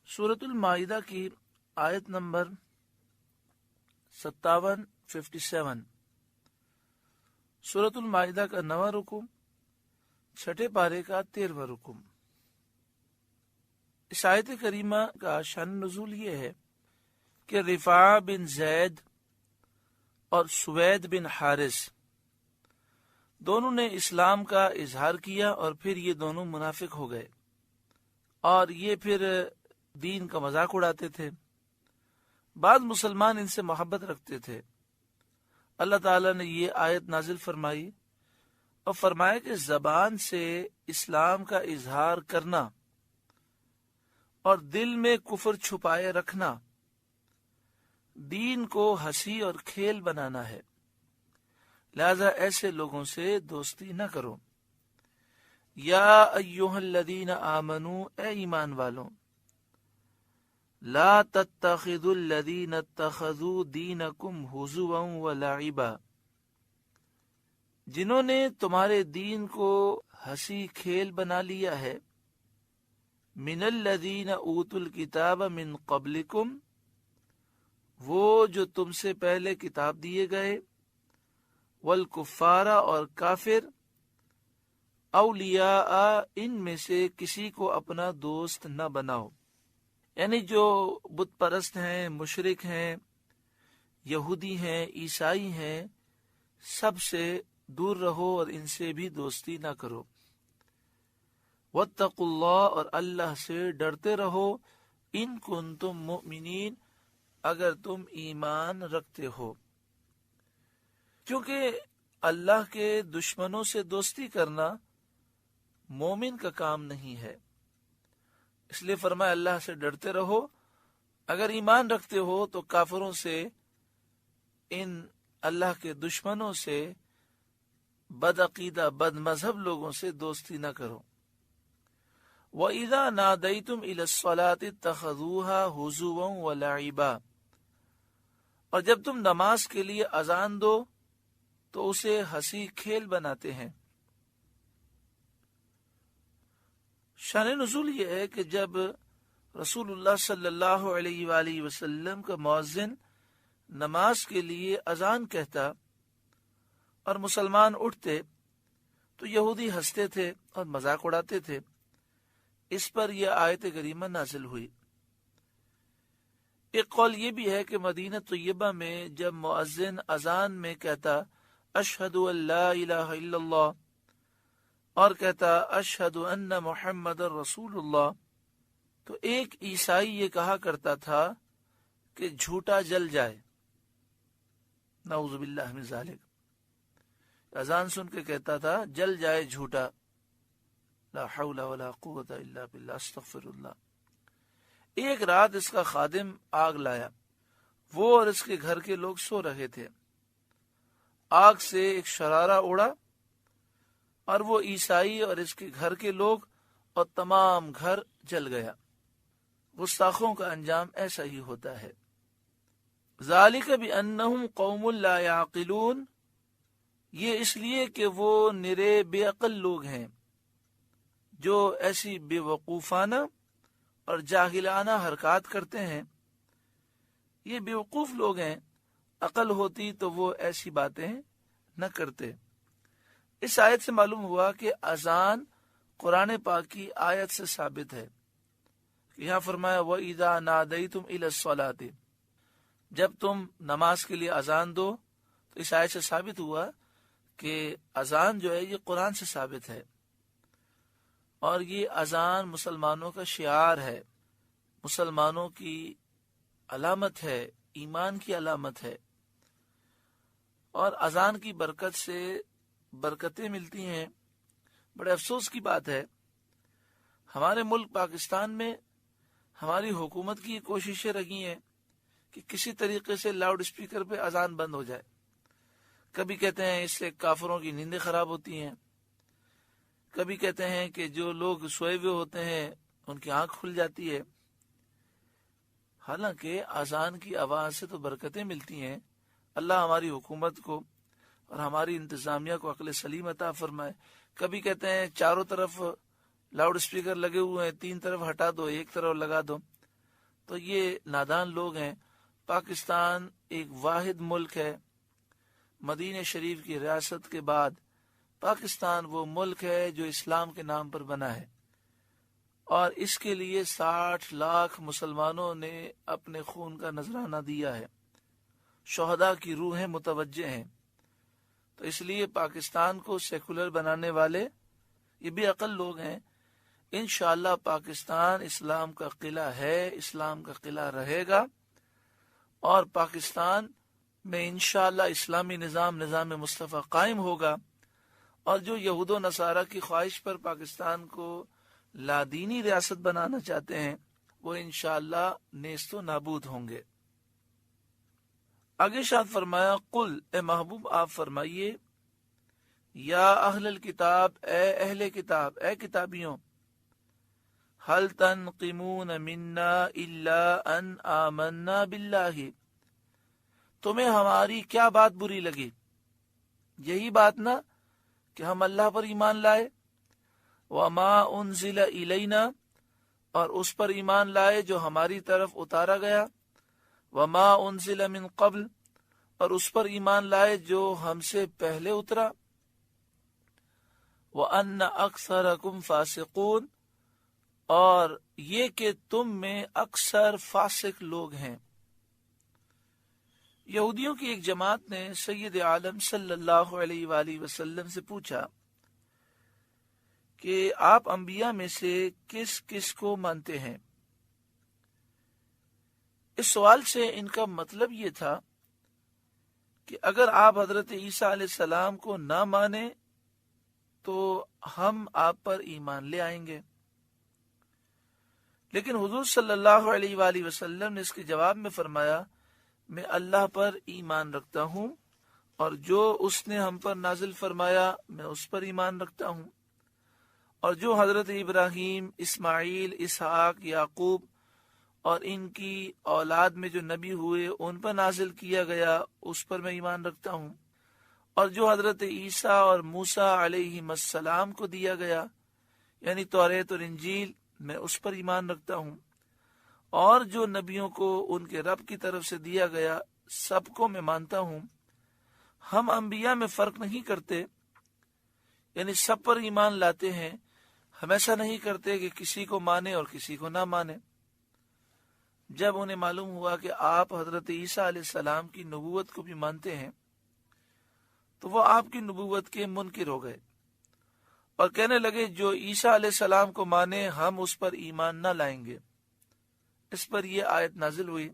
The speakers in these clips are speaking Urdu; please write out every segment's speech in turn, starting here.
سورۃ المائدہ کی آیت نمبر 57 سورۃ المائدہ کا 9واں رکوع، چھٹے پارے کا 13واں رکوع۔ اس آیت کریمہ کا شان نزول یہ ہے کہ رفاع بن زید اور سوید بن حارث دونوں نے اسلام کا اظہار کیا، اور پھر یہ دونوں منافق ہو گئے اور یہ پھر دین کا مذاق اڑاتے تھے۔ بعض مسلمان ان سے محبت رکھتے تھے۔ اللہ تعالیٰ نے یہ آیت نازل فرمائی اور فرمایا کہ زبان سے اسلام کا اظہار کرنا اور دل میں کفر چھپائے رکھنا دین کو ہنسی اور کھیل بنانا ہے، لہذا ایسے لوگوں سے دوستی نہ کرو۔ یا ایھا الذین آمنوا، اے ایمان والوں، لا تتخذوا الذین اتخذوا دینکم ہزوا ولعبا، جنہوں نے تمہارے دین کو ہنسی کھیل بنا لیا ہے، من الذین اوتوا الکتاب من قبلکم، وہ جو تم سے پہلے کتاب دیے گئے، والکفار، اور کافر، اولیاء، ان میں سے کسی کو اپنا دوست نہ بناؤ، یعنی جو بت پرست ہیں، مشرک ہیں، یہودی ہیں، عیسائی ہیں، سب سے دور رہو اور ان سے بھی دوستی نہ کرو۔ واتقوا اللہ، اور اللہ سے ڈرتے رہو، ان کنتم مؤمنین، اگر تم ایمان رکھتے ہو، کیونکہ اللہ کے دشمنوں سے دوستی کرنا مومن کا کام نہیں ہے۔ اس لیے فرمایا اللہ سے ڈرتے رہو، اگر ایمان رکھتے ہو تو کافروں سے، ان اللہ کے دشمنوں سے، بد عقیدہ بد مذہب لوگوں سے دوستی نہ کرو۔ وَإِذَا نَادَيْتُمْ إِلَى الصَّلَاةِ اتَّخَذُوهَا هُزُوًا وَلَعِبًا، اور جب تم نماز کے لیے اذان دو تو اسے ہنسی کھیل بناتے ہیں۔ شان نزول یہ ہے کہ جب رسول اللہ صلی اللہ علیہ وآلہ وسلم کا مؤذن نماز کے لیے اذان کہتا اور مسلمان اٹھتے تو یہودی ہنستے تھے اور مذاق اڑاتے تھے۔ اس پر یہ آیت کریمہ نازل ہوئی۔ ایک قول یہ بھی ہے کہ مدینہ طیبہ میں جب مؤذن اذان میں کہتا اشہد ان لا الہ الا اللہ اور کہتا اشہد ان محمد رسول اللہ، تو ایک عیسائی یہ کہا کرتا تھا کہ جھوٹا جل جائے، نعوذ باللہ من ذالک، اذان سن کے کہتا تھا جل جائے جھوٹا، لا حول ولا قوت الا باللہ، استغفر اللہ۔ ایک رات اس کا خادم آگ لایا، وہ اور اس کے گھر کے لوگ سو رہے تھے۔ آگ سے ایک شرارہ اڑا اور وہ عیسائی اور اس کے گھر کے لوگ اور تمام گھر جل گیا۔ گستاخوں کا انجام ایسا ہی ہوتا ہے۔ ذالک بانہم قوم لا یعقلون، یہ اس لیے کہ وہ نرے بے عقل لوگ ہیں جو ایسی بے وقوفانہ اور جاہلانہ حرکات کرتے ہیں۔ یہ بے وقوف لوگ ہیں، عقل ہوتی تو وہ ایسی باتیں نہ کرتے۔ اس آیت سے معلوم ہوا کہ اذان قرآن پاک کی آیت سے ثابت ہے۔ یہاں فرمایا وَإِذَا نَادَيْتُمْ إِلَى الصَّلَاةِ، جب تم نماز کے لیے اذان دو، تو اس آیت سے ثابت ہوا کہ اذان جو ہے یہ قرآن سے ثابت ہے، اور یہ اذان مسلمانوں کا شعار ہے، مسلمانوں کی علامت ہے، ایمان کی علامت ہے، اور اذان کی برکت سے برکتیں ملتی ہیں۔ بڑے افسوس کی بات ہے، ہمارے ملک پاکستان میں ہماری حکومت کی کوششیں رہی ہیں کہ کسی طریقے سے لاؤڈ اسپیکر پہ اذان بند ہو جائے۔ کبھی کہتے ہیں اس سے کافروں کی نیندیں خراب ہوتی ہیں، کبھی کہتے ہیں کہ جو لوگ سوئے ہوئے ہوتے ہیں ان کی آنکھ کھل جاتی ہے۔ حالانکہ اذان کی آواز سے تو برکتیں ملتی ہیں۔ اللہ ہماری حکومت کو اور ہماری انتظامیہ کو عقل سلیم عطا فرمائے۔ کبھی کہتے ہیں چاروں طرف لاؤڈ اسپیکر لگے ہوئے ہیں، 3 طرف ہٹا دو، ایک طرف لگا دو، تو یہ نادان لوگ ہیں۔ پاکستان ایک واحد ملک ہے، مدینہ شریف کی ریاست کے بعد پاکستان وہ ملک ہے جو اسلام کے نام پر بنا ہے، اور اس کے لیے 60 لاکھ مسلمانوں نے اپنے خون کا نذرانہ دیا ہے، شہداء کی روحیں متوجہ ہیں۔ تو اس لیے پاکستان کو سیکولر بنانے والے یہ بھی عقل لوگ ہیں۔ انشاءاللہ پاکستان اسلام کا قلعہ ہے، اسلام کا قلعہ رہے گا، اور پاکستان میں انشاءاللہ اسلامی نظام مصطفیٰ قائم ہوگا، اور جو یہود و نصارہ کی خواہش پر پاکستان کو لادینی ریاست بنانا چاہتے ہیں وہ انشاءاللہ نیست و نابود ہوں گے۔ آگے ارشاد فرمایا، قل، اے محبوب آپ فرمائیے، یا اہل الکتاب، اے اہل کتاب، اے کتابیوں، هل تنقمون منا الا ان آمنا باللہ، تمہیں ہماری کیا بات بری لگی؟ یہی بات نا کہ ہم اللہ پر ایمان لائے، وما انزل الینا، اور اس پر ایمان لائے جو ہماری طرف اتارا گیا، وما انزل من قبل، اور اس پر ایمان لائے جو ہم سے پہلے اترا، وان اکثرکم فاسقون، اور یہ کہ تم میں اکثر فاسق لوگ ہیں۔ یہودیوں کی ایک جماعت نے سید عالم صلی اللہ علیہ وآلہ وسلم سے پوچھا کہ آپ انبیاء میں سے کس کس کو مانتے ہیں؟ اس سوال سے ان کا مطلب یہ تھا کہ اگر آپ حضرت عیسیٰ علیہ السلام کو نہ مانیں تو ہم آپ پر ایمان لے آئیں گے۔ لیکن حضور صلی اللہ علیہ وآلہ وسلم نے اس کے جواب میں فرمایا، میں اللہ پر ایمان رکھتا ہوں، اور جو اس نے ہم پر نازل فرمایا میں اس پر ایمان رکھتا ہوں، اور جو حضرت ابراہیم، اسماعیل، اسحاق، یعقوب اور ان کی اولاد میں جو نبی ہوئے ان پر نازل کیا گیا اس پر میں ایمان رکھتا ہوں، اور جو حضرت عیسیٰ اور موسیٰ علیہ السلام کو دیا گیا یعنی توریت اور انجیل، میں اس پر ایمان رکھتا ہوں، اور جو نبیوں کو ان کے رب کی طرف سے دیا گیا سب کو میں مانتا ہوں۔ ہم انبیاء میں فرق نہیں کرتے، یعنی سب پر ایمان لاتے ہیں، ہم ایسا نہیں کرتے کہ کسی کو مانے اور کسی کو نہ مانے۔ جب انہیں معلوم ہوا کہ آپ حضرت عیسیٰ علیہ السلام کی نبوت کو بھی مانتے ہیں تو وہ آپ کی نبوت کے منکر ہو گئے اور کہنے لگے جو عیسیٰ علیہ السلام کو مانے ہم اس پر ایمان نہ لائیں گے۔ اس پر یہ آیت نازل ہوئی،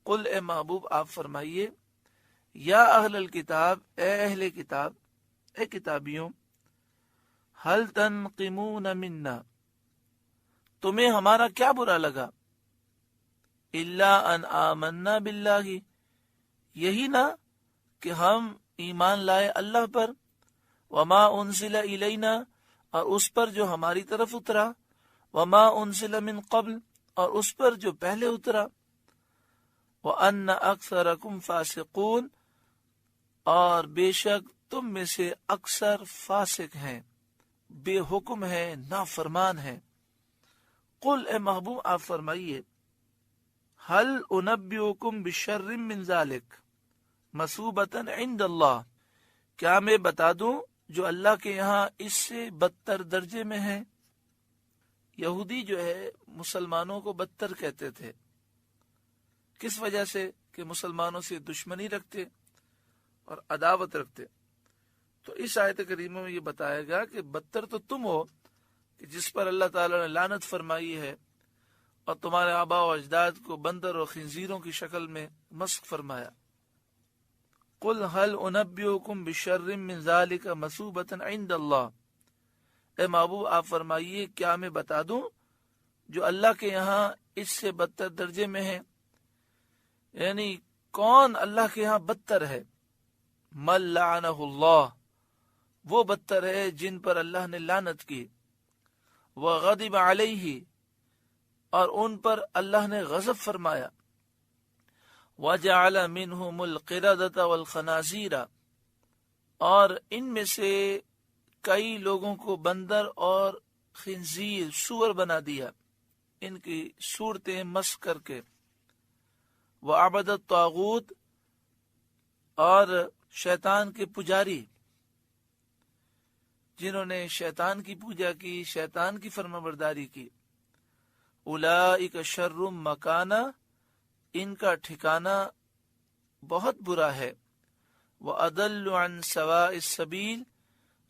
قل، اے محبوب آپ فرمائیے، یا اہل الکتاب، اے اہل کتاب، اے کتابیوں، هل تنقمون منا، تمہیں ہمارا کیا برا لگا؟ الا ان آمنا باللہ، یہی نا کہ ہم ایمان لائے اللہ پر، وما انزل الینا، اور اس پر جو ہماری طرف اترا، وما انزل من قبل، اور اس پر جو پہلے اترا، وان اکثرکم فاسقون، اور بے شک تم میں سے اکثر فاسق ہیں، بے حکم ہیں، نافرمان ہیں۔ قل، اے محبوب آپ فرمائیے، هل انبئکم بشر من ذلک مثوبۃ عند اللہ، کیا میں بتا دوں جو اللہ کے یہاں اس سے بدتر درجے میں ہے؟ یہودی جو ہے مسلمانوں کو بدتر کہتے تھے، کس وجہ سے؟ کہ مسلمانوں سے دشمنی رکھتے اور عداوت رکھتے۔ تو اس آیت کریمہ میں یہ بتایا گا کہ بدتر تو تم ہو کہ جس پر اللہ تعالی نے لعنت فرمائی ہے اور تمہارے آباء و اجداد کو بندر اور خنزیروں کی شکل میں مسخ فرمایا۔ قل هل انبئکم بشر من ذلک مثوبۃ عند اللہ، اے محبوب آپ فرمائیے کیا میں بتا دوں جو اللہ کے یہاں اس سے بدتر درجے میں ہے؟ یعنی کون اللہ کے یہاں بدتر ہے؟ من لعنہ اللہ، وہ بدتر ہے جن پر اللہ نے لعنت کی، وغضب علیہ، اور ان پر اللہ نے غضب فرمایا، وجعل منہم القردۃ والخنازیر، اور ان میں سے کئی لوگوں کو بندر اور خنزیر سور بنا دیا، ان کی صورتیں مسخ کر کے، وعبد الطاغوت اور شیطان کے پجاری جنہوں نے شیطان کی پوجا کی، شیطان کی فرمانبرداری کی، اولئک شر مکانہ، ان کا ٹھکانہ بہت برا ہے، وَأَضَلُّ عَن سَوَاءِ السَّبِيلِ،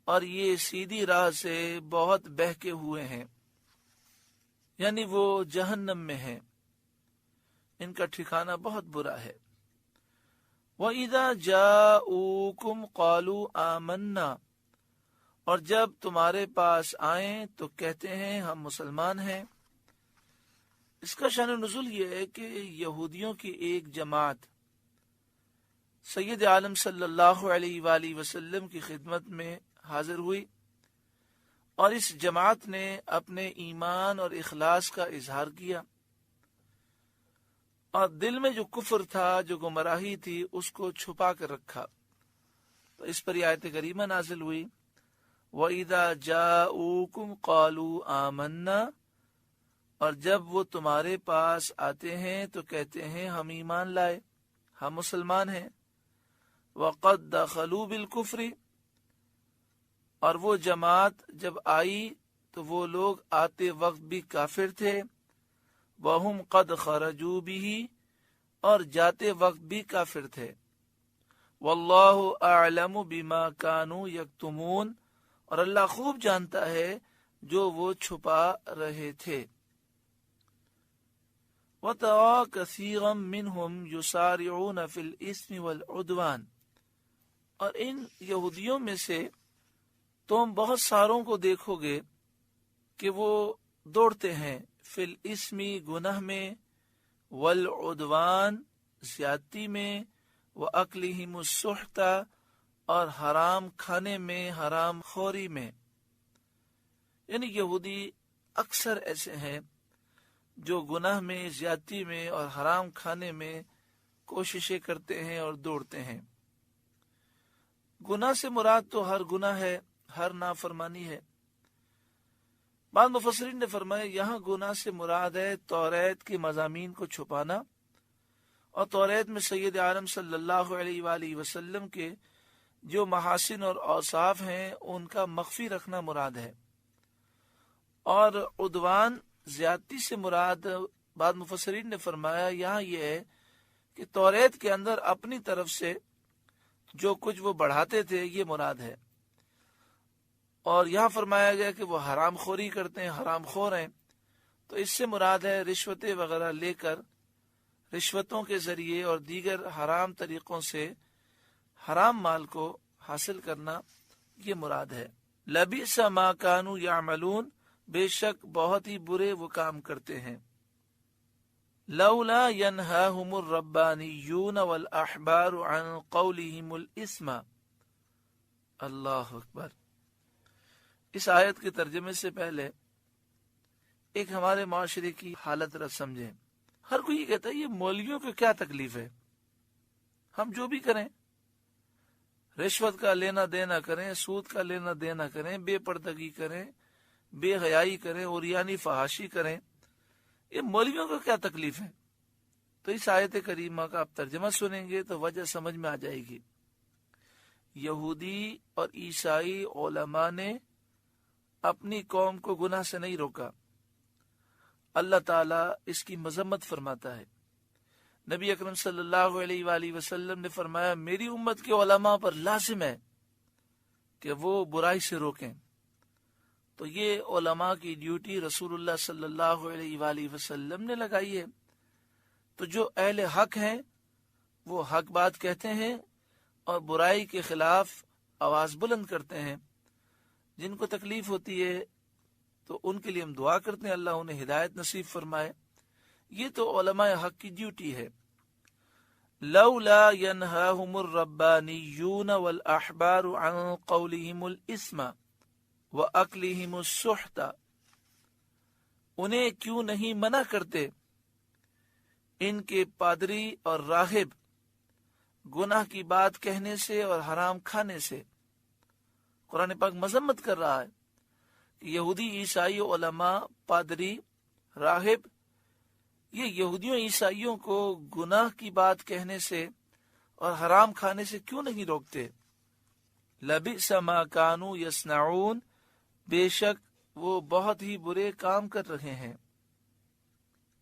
اور یہ سیدھی راہ سے بہت بہکے ہوئے ہیں، یعنی وہ جہنم میں ہیں، ان کا ٹھکانہ بہت برا ہے۔ وَإِذَا جَاءُوكُمْ قَالُوا آمَنَّا، اور جب تمہارے پاس آئیں تو کہتے ہیں ہم مسلمان ہیں۔ اس کا شان نزول یہ ہے کہ یہودیوں کی ایک جماعت سید عالم صلی اللہ علیہ وآلہ وسلم کی خدمت میں حاضر ہوئی، اور اس جماعت نے اپنے ایمان اور اخلاص کا اظہار کیا، اور دل میں جو کفر تھا، جو گمراہی تھی، اس کو چھپا کر رکھا۔ تو اس پر یہ آیت کریمہ نازل ہوئی، وَإِذَا جَاءُوكُمْ قَالُوا آمَنَّا، اور جب وہ تمہارے پاس آتے ہیں تو کہتے ہیں ہم ایمان لائے، ہم مسلمان ہیں۔ وَقَدْ دَخَلُوا بِالْكُفْرِ، اور وہ جماعت جب آئی تو وہ لوگ آتے وقت بھی کافر تھے، وَهُمْ قَدْ خَرَجُوا بِهِ، اور جاتے وقت بھی کافر تھے، وَاللَّهُ أَعْلَمُ بِمَا كَانُوا يَكْتُمُونَ، اور اللہ خوب جانتا ہے جو وہ چھپا رہے تھے۔ وَتَرَى كَثِيرًا مِّنْهُمْ يُسَارِعُونَ فِي الْإِثْمِ وَالْعُدْوَانِ، اور ان یہودیوں میں سے تم بہت ساروں کو دیکھو گے کہ وہ دوڑتے ہیں، فی الاسم گناہ میں، والعدوان زیادتی میں، واکلہم السحت اور حرام کھانے میں، حرام خوری میں۔ یعنی یہودی اکثر ایسے ہیں جو گناہ میں، زیادتی میں اور حرام کھانے میں کوششیں کرتے ہیں اور دوڑتے ہیں۔ گناہ سے مراد تو ہر گناہ ہے، ہر نافرمانی ہے۔ بعض مفسرین نے فرمایا یہاں گناہ سے مراد ہے توریت کے مضامین کو چھپانا، اور توریت میں سید عالم صلی اللہ علیہ وآلہ وسلم کے جو محاسن اور اوصاف ہیں ان کا مخفی رکھنا مراد ہے۔ اور عدوان زیادتی سے مراد بعض مفسرین نے فرمایا یہاں یہ ہے کہ توریت کے اندر اپنی طرف سے جو کچھ وہ بڑھاتے تھے یہ مراد ہے، اور یہاں فرمایا گیا کہ وہ حرام خوری کرتے ہیں، حرام خور ہیں، تو اس سے مراد ہے رشوتیں وغیرہ لے کر، رشوتوں کے ذریعے اور دیگر حرام طریقوں سے حرام مال کو حاصل کرنا، یہ مراد ہے۔ لبئس ما کانوا یعملون، بے شک بہت ہی برے وہ کام کرتے ہیں۔ لولا ینہاہم الربانیون والاحبار عن قولہم الاسم، اللہ اکبر۔ اس آیت کے ترجمے سے پہلے ایک ہمارے معاشرے کی حالت رہ سمجھیں۔ ہر کوئی یہ کہتا ہے یہ مولویوں کو کیا تکلیف ہے، ہم جو بھی کریں، رشوت کا لینا دینا کریں، سود کا لینا دینا کریں، بے پردگی کریں، بے حیائی کریں، عریانی فحاشی کریں، یہ مولویوں کو کیا تکلیف ہے؟ تو اس آیت کریمہ کا آپ ترجمہ سنیں گے تو وجہ سمجھ میں آ جائے گی۔ یہودی اور عیسائی علماء نے اپنی قوم کو گناہ سے نہیں روکا، اللہ تعالیٰ اس کی مذمت فرماتا ہے۔ نبی اکرم صلی اللہ علیہ وآلہ وسلم نے فرمایا میری امت کے علماء پر لازم ہے کہ وہ برائی سے روکیں، تو یہ علماء کی ڈیوٹی رسول اللہ صلی اللہ علیہ وآلہ وسلم نے لگائی ہے۔ تو جو اہل حق ہیں وہ حق بات کہتے ہیں اور برائی کے خلاف آواز بلند کرتے ہیں۔ جن کو تکلیف ہوتی ہے تو ان کے لیے ہم دعا کرتے ہیں اللہ انہیں ہدایت نصیب فرمائے، یہ تو علماء حق کی ڈیوٹی ہے۔ لولا ینہاہم الربانیون والاحبار عن قولہم الاسم واکلہم السحت، انہیں کیوں نہیں منع کرتے ان کے پادری اور راہب گناہ کی بات کہنے سے اور حرام کھانے سے۔ قرآن پاک مذمت کر رہا ہے کہ یہودی، عیسائی، علماء، پادری، راہب یہ یہودیوں عیسائیوں کو گناہ کی بات کہنے سے اور حرام کھانے سے کیوں نہیں روکتے؟ لبئس ما کانوا یصنعون، بے شک وہ بہت ہی برے کام کر رہے ہیں۔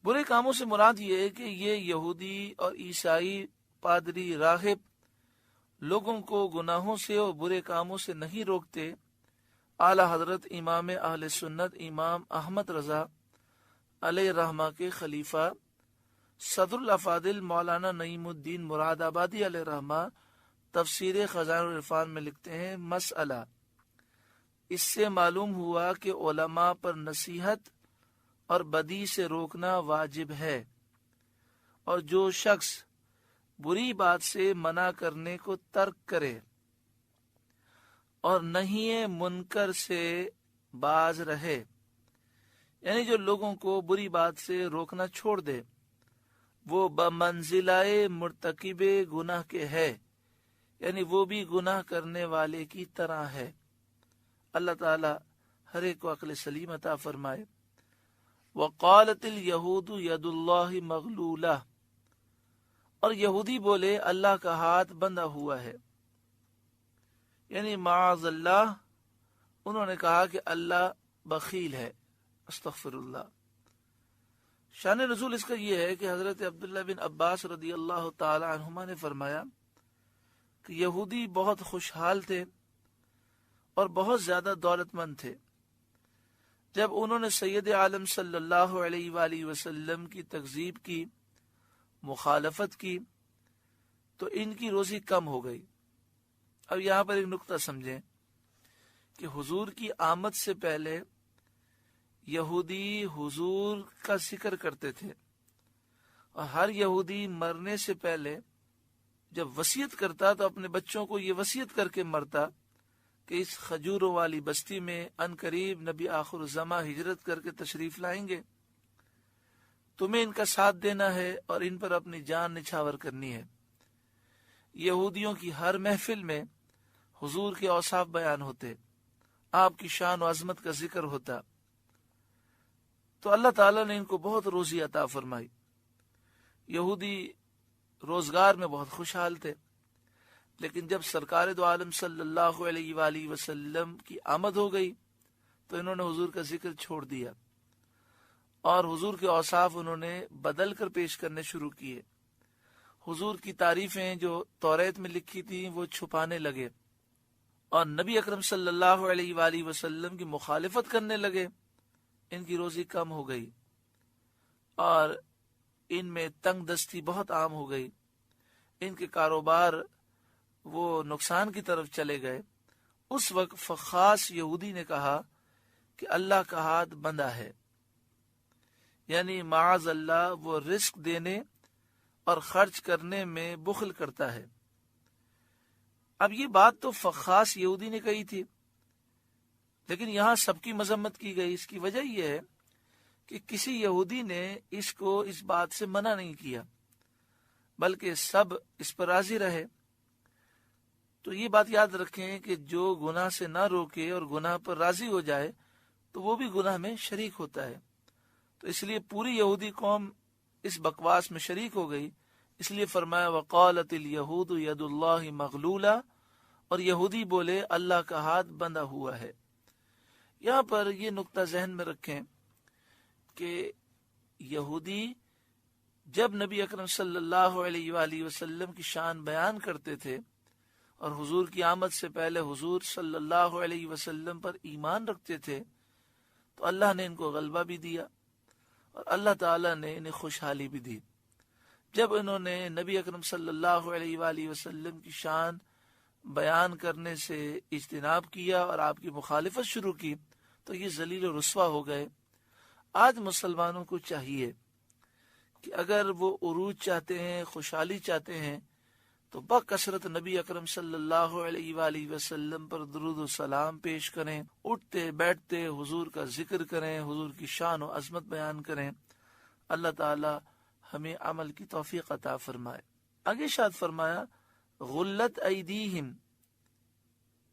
برے کاموں سے مراد یہ ہے کہ یہ یہودی اور عیسائی، پادری، راہب لوگوں کو گناہوں سے اور برے کاموں سے نہیں روکتے۔ اعلی حضرت امام اہل سنت امام احمد رضا علیہ رحمہ کے خلیفہ صدر الافاضل مولانا نعیم الدین مراد آبادی علیہ رحمہ تفسیر خزائن العرفان میں لکھتے ہیں، مسئلہ، اس سے معلوم ہوا کہ علماء پر نصیحت اور بدی سے روکنا واجب ہے، اور جو شخص بری بات سے منع کرنے کو ترک کرے اور نہی منکر سے باز رہے، یعنی جو لوگوں کو بری بات سے روکنا چھوڑ دے، وہ بمنزلہ مرتکب گناہ کے ہے، یعنی وہ بھی گناہ کرنے والے کی طرح ہے۔ اللہ تعالی ہر ایک کو عقل سلیم عطا فرمائے۔ وقالت الیہود ید اللہ مغلولہ، اور یہودی بولے اللہ کا ہاتھ بندھا ہوا ہے، یعنی معاذ اللہ انہوں نے کہا کہ اللہ بخیل ہے، استغفر اللہ۔ شان نزول اس کا یہ ہے کہ حضرت عبداللہ بن عباس رضی اللہ تعالی عنہما نے فرمایا کہ یہودی بہت خوشحال تھے اور بہت زیادہ دولت مند تھے۔ جب انہوں نے سید عالم صلی اللہ علیہ وآلہ وسلم کی تکذیب کی، مخالفت کی، تو ان کی روزی کم ہو گئی۔ اب یہاں پر ایک نقطہ سمجھیں کہ حضور کی آمد سے پہلے یہودی حضور کا ذکر کرتے تھے، اور ہر یہودی مرنے سے پہلے جب وصیت کرتا تو اپنے بچوں کو یہ وصیت کر کے مرتا کہ اس کھجوروں والی بستی میں ان قریب نبی آخر الزماں ہجرت کر کے تشریف لائیں گے، تمہیں ان کا ساتھ دینا ہے اور ان پر اپنی جان نچھاور کرنی ہے۔ یہودیوں کی ہر محفل میں حضور کے اوصاف بیان ہوتے، آپ کی شان و عظمت کا ذکر ہوتا، تو اللہ تعالیٰ نے ان کو بہت روزی عطا فرمائی۔ یہودی روزگار میں بہت خوشحال تھے، لیکن جب سرکار دو عالم صلی اللہ علیہ وآلہ وسلم کی آمد ہو گئی تو انہوں نے حضور کا ذکر چھوڑ دیا اور حضور کے اوصاف انہوں نے بدل کر پیش کرنے شروع کیے۔ حضور کی تعریفیں جو توریت میں لکھی تھیں وہ چھپانے لگے، اور نبی اکرم صلی اللہ علیہ وآلہ وسلم کی مخالفت کرنے لگے۔ ان کی روزی کم ہو گئی اور ان میں تنگ دستی بہت عام ہو گئی، ان کے کاروبار وہ نقصان کی طرف چلے گئے۔ اس وقت فخاص یہودی نے کہا کہ اللہ کا ہاتھ بندھا ہے، یعنی معاذ اللہ وہ رزق دینے اور خرچ کرنے میں بخل کرتا ہے۔ اب یہ بات تو فخاص یہودی نے کہی تھی، لیکن یہاں سب کی مذمت کی گئی۔ اس کی وجہ یہ ہے کہ کسی یہودی نے اس کو اس بات سے منع نہیں کیا، بلکہ سب اس پر راضی رہے۔ تو یہ بات یاد رکھیں کہ جو گناہ سے نہ روکے اور گناہ پر راضی ہو جائے تو وہ بھی گناہ میں شریک ہوتا ہے۔ تو اس لیے پوری یہودی قوم اس بکواس میں شریک ہو گئی، اس لیے فرمایا وقالت الیہود ید اللہ مغلولہ، اور یہودی بولے اللہ کا ہاتھ بندھا ہوا ہے۔ یہاں پر یہ نقطہ ذہن میں رکھیں کہ یہودی جب نبی اکرم صلی اللہ علیہ وآلہ وسلم کی شان بیان کرتے تھے اور حضور کی آمد سے پہلے حضور صلی اللہ علیہ وسلم پر ایمان رکھتے تھے، تو اللہ نے ان کو غلبہ بھی دیا اور اللہ تعالیٰ نے انہیں خوشحالی بھی دی۔ جب انہوں نے نبی اکرم صلی اللہ علیہ وآلہ وسلم کی شان بیان کرنے سے اجتناب کیا اور آپ کی مخالفت شروع کی تو یہ ذلیل و رسوا ہو گئے۔ آج مسلمانوں کو چاہیے کہ اگر وہ عروج چاہتے ہیں، خوشحالی چاہتے ہیں، تو بکثرت نبی اکرم صلی اللہ علیہ وآلہ وسلم پر درود و سلام پیش کریں، اٹھتے بیٹھتے حضور کا ذکر کریں، حضور کی شان و عظمت بیان کریں۔ اللہ تعالی ہمیں عمل کی توفیق عطا فرمائے۔ آگے ارشاد فرمایا غلت ایدیہم،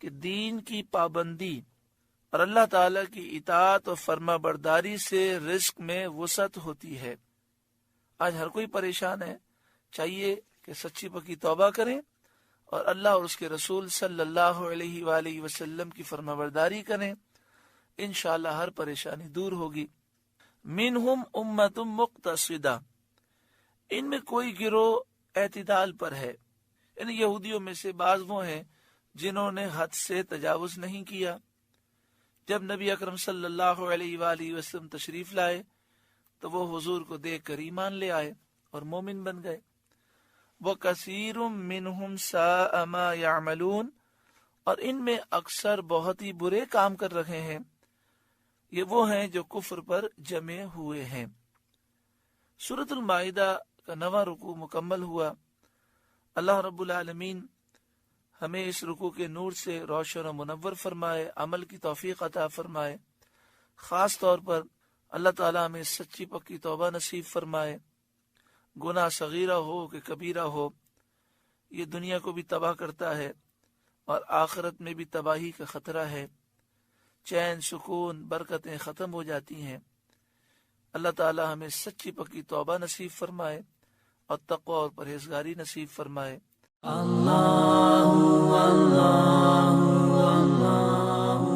کہ دین کی پابندی اور اللہ تعالیٰ کی اطاعت اور فرما برداری سے رزق میں وسعت ہوتی ہے۔ آج ہر کوئی پریشان ہے، چاہیے کہ سچی پکی توبہ کریں اور اللہ اور اس کے رسول صلی اللہ علیہ وآلہ وسلم کی فرما برداری کریں، انشاءاللہ ہر پریشانی دور ہوگی۔ منہم امت مقتصدہ، ان میں کوئی گروہ اعتدال پر ہے، یعنی یہودیوں میں سے بعض وہ ہیں جنہوں نے حد سے تجاوز نہیں کیا۔ جب نبی اکرم صلی اللہ علیہ وآلہ وسلم تشریف لائے تو وہ حضور کو دیکھ کر ایمان لے آئے اور مومن بن گئے۔ وَكَثِيرٌ مِّنْهُمْ سَاءَ مَا يَعْمَلُونَ، اور ان میں اکثر بہت ہی برے کام کر رہے ہیں، یہ وہ ہیں جو کفر پر جمے ہوئے ہیں۔ سورۃ المائدہ کا 9واں رکوع مکمل ہوا۔ اللہ رب العالمین ہمیں اس رکوع کے نور سے روشن و منور فرمائے، عمل کی توفیق عطا فرمائے۔ خاص طور پر اللہ تعالیٰ ہمیں سچی پکی توبہ نصیب فرمائے۔ گناہ صغیرہ ہو کہ کبیرہ ہو، یہ دنیا کو بھی تباہ کرتا ہے اور آخرت میں بھی تباہی کا خطرہ ہے۔ چین، سکون، برکتیں ختم ہو جاتی ہیں۔ اللہ تعالیٰ ہمیں سچی پکی توبہ نصیب فرمائے اور تقوی اور پرہیزگاری نصیب فرمائے۔ اللہ اللہ اللہ